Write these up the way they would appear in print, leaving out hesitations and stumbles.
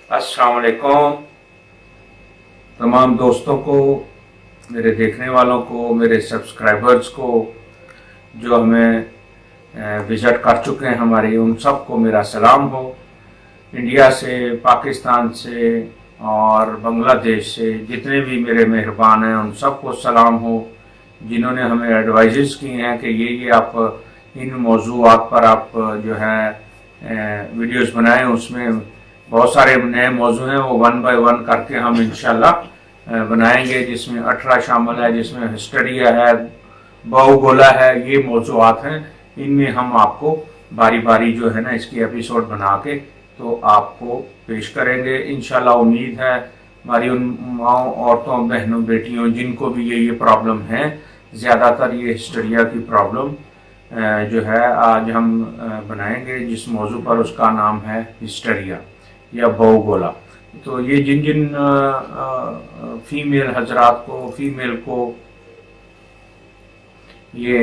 अस्सलाम वालेकुम तमाम दोस्तों को, मेरे देखने वालों को, मेरे सब्सक्राइबर्स को जो हमें विज़िट कर चुके हैं हमारी, उन सबको मेरा सलाम हो। इंडिया से, पाकिस्तान से और बांग्लादेश से जितने भी मेरे मेहरबान हैं उन सबको सलाम हो, जिन्होंने हमें एडवाइजेस किए हैं कि ये आप इन मौज़ूआत पर आप जो है वीडियोस बनाएं। उसमें बहुत सारे नए मौजू हैं, वो 1 बाय 1 करके हम इंशाल्लाह बनाएंगे, जिसमें 18 शामिल है, जिसमें हिस्टेरिया है, बहुगोला है। ये मौजूआत हैं, इनमें हम आपको बारी बारी जो है ना इसकी एपिसोड बना के तो आपको पेश करेंगे इंशाल्लाह। उम्मीद है हमारी उन माओ, औरतों, बहनों, बेटियों जिनको भी ये प्रॉब्लम है, ज़्यादातर ये हिस्टेरिया की प्रॉब्लम जो है आज हम बनाएंगे, जिस मौजू पर उसका नाम है हिस्टेरिया या बहुगोला। तो ये जिन जिन फीमेल हजरात को, फीमेल को ये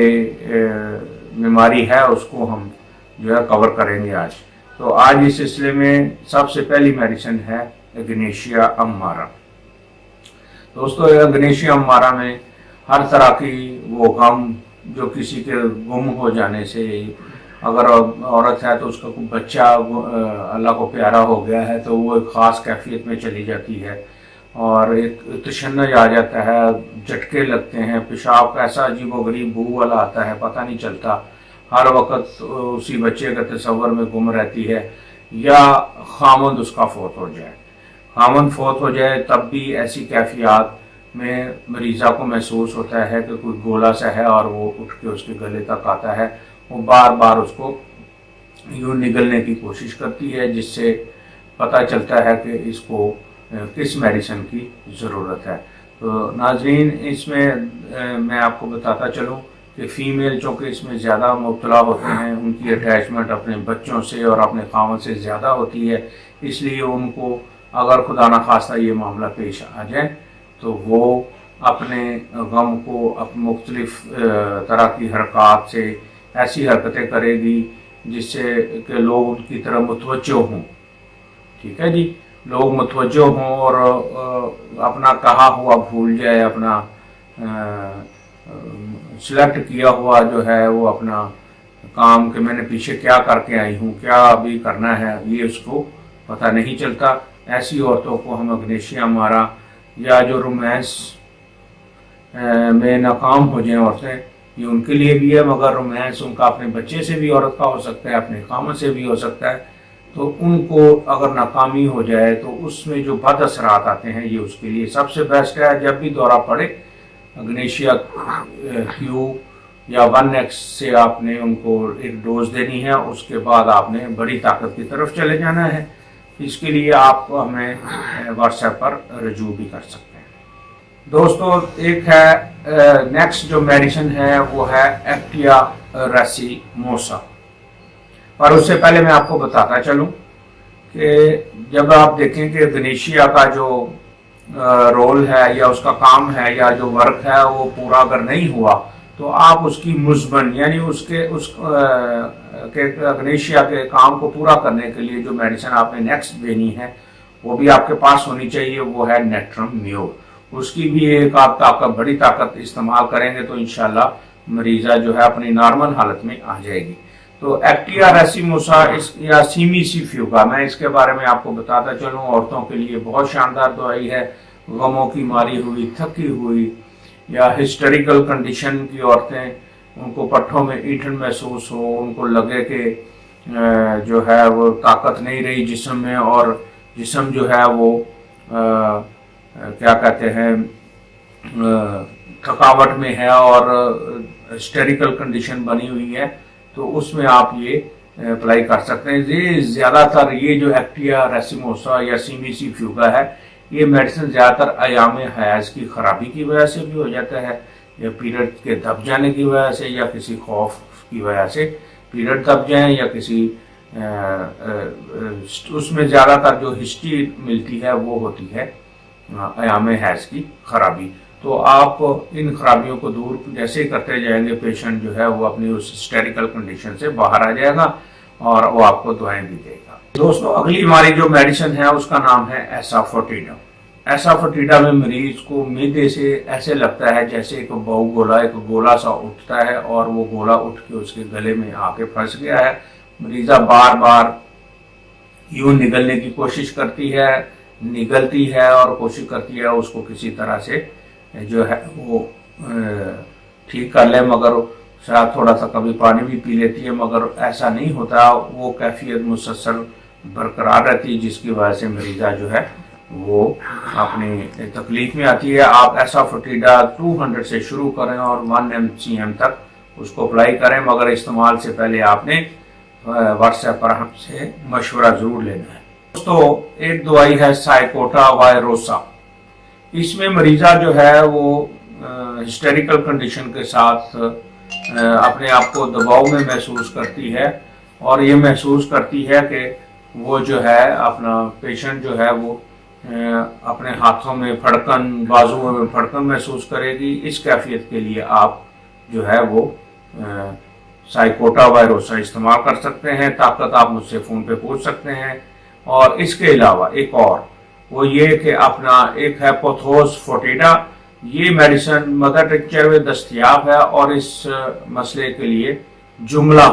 बीमारी है, उसको हम जो है कवर करेंगे आज। तो आज इस सिलसिले में सबसे पहली मेडिसिन है एग्नेशिया अम्मारा। दोस्तों, एग्नेशिया अम्मारा में हर तरह की वो गम जो किसी के गुम हो जाने से, अगर औरत है तो उसका कोई बच्चा अल्लाह को प्यारा हो गया है तो वो एक ख़ास कैफियत में चली जाती है और एक तशन्नुज आ जाता है, झटके लगते हैं, पेशाब का ऐसा अजीबोगरीब बू वाला आता है, पता नहीं चलता, हर वक्त उसी बच्चे का तस्वर में गुम रहती है। या खामद उसका फौत हो जाए, खामद फौत हो जाए तब भी ऐसी कैफियत में मरीज़ा को महसूस होता है कि कोई गोला सा है और वो उठ के उसके गले तक आता है। वो बार बार उसको यूँ निगलने की कोशिश करती है, जिससे पता चलता है कि इसको किस मेडिसिन की ज़रूरत है। तो नाज़रीन, इसमें मैं आपको बताता चलूँ कि फ़ीमेल चूँकि इसमें ज़्यादा मुब्तला होते हैं, उनकी अटैचमेंट अपने बच्चों से और अपने खामन से ज़्यादा होती है, इसलिए उनको अगर खुदा न खास्ता ये मामला पेश आ जाए तो वो अपने गम को मुख्तलिफ तरह की हरकत से, ऐसी हरकतें करेगी जिससे कि लोग उनकी तरफ मुतवज्जो हों। ठीक है जी, लोग मुतवज्जो हों और अपना कहा हुआ भूल जाए, अपना सिलेक्ट किया हुआ जो है वो अपना काम कि मैंने पीछे क्या करके आई हूँ, क्या अभी करना है, ये उसको पता नहीं चलता। ऐसी औरतों को हम एग्नेशिया अम्मारा, या जो रोमांस में नाकाम हो जाए औरतें, ये उनके लिए भी है, मगर रोमांस उनका अपने बच्चे से भी औरत का हो सकता है, अपने खामन से भी हो सकता है। तो उनको अगर नाकामी हो जाए तो उसमें जो बद असरात आते हैं, ये उसके लिए सबसे बेस्ट है। जब भी दौरा पड़े, एग्नेशिया क्यू या 1x से आपने उनको एक डोज देनी है, उसके बाद आपने बड़ी ताकत की तरफ चले जाना है। इसके लिए आप हमें व्हाट्सएप पर रजू भी कर सकते हैं। दोस्तों, एक है नेक्स्ट जो मेडिसिन है वो है एक्टिया रेसिमोसा। पर उससे पहले मैं आपको बताता चलूं कि जब आप देखें कि एग्नेशिया का जो रोल है या उसका काम है या जो वर्क है वो पूरा अगर नहीं हुआ तो आप उसकी मुज़मन यानी उसके एग्नेशिया के काम को पूरा करने के लिए जो मेडिसिन आपने नेक्स्ट देनी है वो भी आपके पास होनी चाहिए। वो है नेट्रम म्योर। उसकी भी एक आप ताकत, बड़ी ताकत इस्तेमाल करेंगे तो इंशाल्लाह मरीज़ा जो है अपनी नॉर्मल हालत में आ जाएगी। तो एक्टिया रेसिमोसा या सीमीसीफ्यूगा, मैं इसके बारे में आपको बताता चलूँ, औरतों के लिए बहुत शानदार दवाई है। गमों की मारी हुई, थकी हुई या हिस्टेरिकल कंडीशन की औरतें, उनको पट्ठों में ईंठन महसूस हो, उनको लगे कि जो है वो ताकत नहीं रही जिस्म में और जिस्म जो है वो क्या कहते हैं थकावट में है और हिस्टेरिकल कंडीशन बनी हुई है, तो उसमें आप ये अप्लाई कर सकते हैं। ये ज़्यादातर ये जो एक्टिया रेसिमोसा या सीमीसीफ्यूगा है, ये मेडिसिन ज़्यादातर अयाम हयाज की खराबी की वजह से भी हो जाता है, या पीरियड के दब जाने की वजह से, या किसी खौफ की वजह से पीरियड दब जाए, या किसी उसमें ज़्यादातर जो हिस्ट्री मिलती है वो होती है अयाम हैज की खराबी। तो आप इन खराबियों को दूर जैसे ही करते जाएंगे, पेशेंट जो है वो अपनी उस हिस्टेरिकल कंडीशन से बाहर आ जाएगा और वो आपको दवाएं भी देगा। دوستوں اگلی ہماری جو میڈیسن ہے اس کا نام ہے ایسافوٹیڈا۔ ایسافوٹیڈا میں مریض کو معدے سے ایسے لگتا ہے جیسے ایک گولا سا اٹھتا ہے اور وہ گولا اٹھ کے اس کے گلے میں آ کے پھنس گیا ہے۔ مریضہ بار بار یوں نگلنے کی کوشش کرتی ہے، نگلتی ہے اور کوشش کرتی ہے اس کو کسی طرح سے جو ہے وہ ٹھیک کر لے، مگر شاید تھوڑا سا کبھی پانی بھی پی لیتی ہے مگر ایسا نہیں ہوتا، وہ کیفیت مسلسل برقرار رہتی ہے جس کی وجہ سے مریضہ جو ہے وہ اپنی تکلیف میں آتی ہے۔ آپ ایسافوٹیڈا 200 سے شروع کریں اور 1 mcm تک اس کو اپلائی کریں، مگر استعمال سے پہلے آپ نے واٹس ایپ پر ہم سے مشورہ ضرور لینا ہے۔ دوستو ایک دوائی ہے سائکوٹا وائروسا۔ اس میں مریضہ جو ہے وہ ہسٹیریکل کنڈیشن کے ساتھ اپنے آپ کو دباؤ میں محسوس کرتی ہے اور یہ محسوس کرتی ہے کہ وہ جو ہے اپنا پیشنٹ جو ہے وہ اپنے ہاتھوں میں پھڑکن، بازوؤں میں پھڑکن محسوس کرے گی۔ اس کیفیت کے لیے آپ جو ہے وہ سائکوٹا وائروسا استعمال کر سکتے ہیں۔ طاقت آپ مجھ سے فون پہ پوچھ سکتے ہیں۔ اور اس کے علاوہ ایک اور وہ یہ کہ اپنا ایک ہے پوتھوس فوٹیڈا۔ یہ میڈیسن مدر ٹنکچر میں دستیاب ہے اور اس مسئلے کے لیے جملہ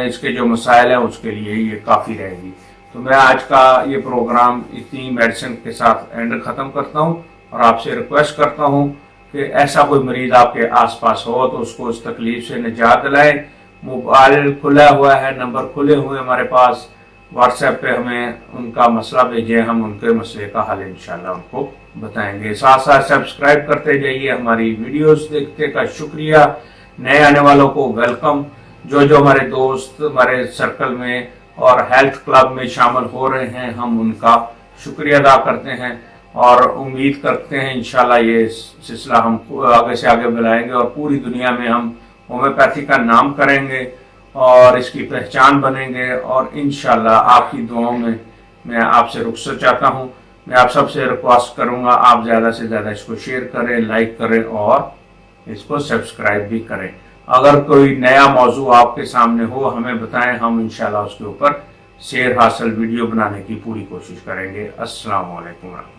اس کے جو مسائل ہیں اس کے لیے یہ کافی رہے گی۔ تو میں آج کا یہ پروگرام اتنی میڈیسن کے ساتھ اینڈ ختم کرتا ہوں اور آپ سے ریکویسٹ کرتا ہوں کہ ایسا کوئی مریض آپ کے آس پاس ہو تو اس کو اس تکلیف سے نجات دلائیں۔ موبائل کھلا ہوا ہے، نمبر کھلے ہوئے ہمارے پاس، واٹس ایپ پہ ہمیں ان کا مسئلہ بھیجیں، ہم ان کے مسئلے کا حل انشاءاللہ ان کو بتائیں گے۔ ساتھ ساتھ سبسکرائب کرتے جائیے، ہماری ویڈیوز دیکھتے کا شکریہ۔ نئے آنے والوں کو ویلکم۔ جو ہمارے دوست ہمارے سرکل میں اور ہیلتھ کلب میں شامل ہو رہے ہیں ہم ان کا شکریہ ادا کرتے ہیں اور امید کرتے ہیں انشاءاللہ یہ سلسلہ ہم آگے سے آگے بلائیں گے اور پوری دنیا میں ہم ہومیوپیتھی کا نام کریں گے اور اس کی پہچان بنیں گے، اور انشاءاللہ آپ کی دعاؤں میں آپ سے رخصت چاہتا ہوں۔ میں آپ سب سے ریکویسٹ کروں گا آپ زیادہ سے زیادہ اس کو شیئر کریں، لائک کریں اور اس کو سبسکرائب بھی کریں۔ اگر کوئی نیا موضوع آپ کے سامنے ہو ہمیں بتائیں، ہم انشاءاللہ اس کے اوپر شیئر حاصل ویڈیو بنانے کی پوری کوشش کریں گے۔ السلام علیکم ورحمۃ اللہ۔